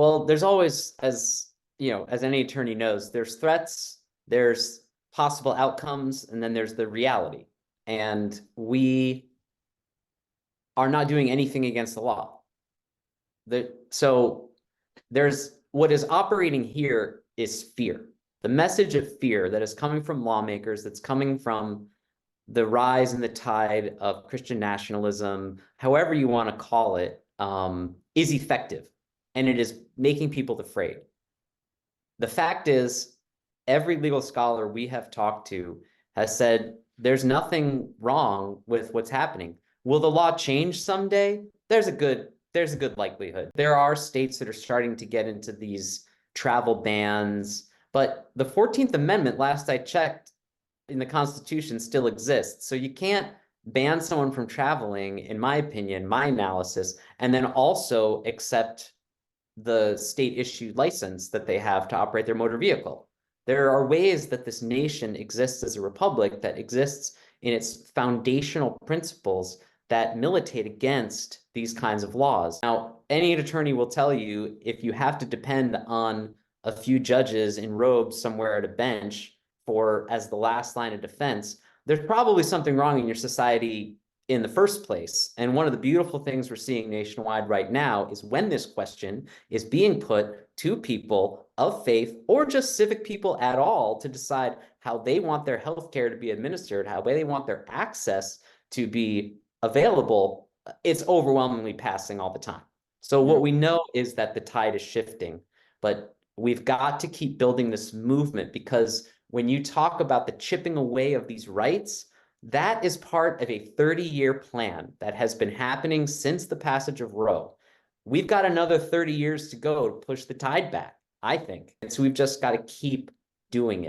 Well, there's always, as you know, as any attorney knows, there's threats, there's possible outcomes, and then there's the reality. And we are not doing anything against the law. So there's what is operating here is fear. The message of fear that is coming from lawmakers, that's coming from the rise and the tide of Christian nationalism, however you want to call it, is effective, and it is making people afraid. The fact is, every legal scholar we have talked to has said there's nothing wrong with what's happening. Will the law change someday? There's a good likelihood. There are states that are starting to get into these travel bans, but the 14th Amendment, last I checked, in the Constitution still exists. So you can't ban someone from traveling, in my opinion, my analysis, and then also accept the state issued license that they have to operate their motor vehicle. There are ways that this nation exists as a republic, that exists in its foundational principles, that militate against these kinds of laws. Now, any attorney will tell you, if you have to depend on a few judges in robes somewhere at a bench for as the last line of defense, there's probably something wrong in your society in the first place. And one of the beautiful things we're seeing nationwide right now is when this question is being put to people of faith, or just civic people at all, to decide how they want their healthcare to be administered, how they want their access to be available, it's overwhelmingly passing all the time. So what we know is that the tide is shifting, but we've got to keep building this movement, because when you talk about the chipping away of these rights, that is part of a 30-year plan that has been happening since the passage of Roe. We've got another 30 years to go to push the tide back, I think. And so we've just got to keep doing it.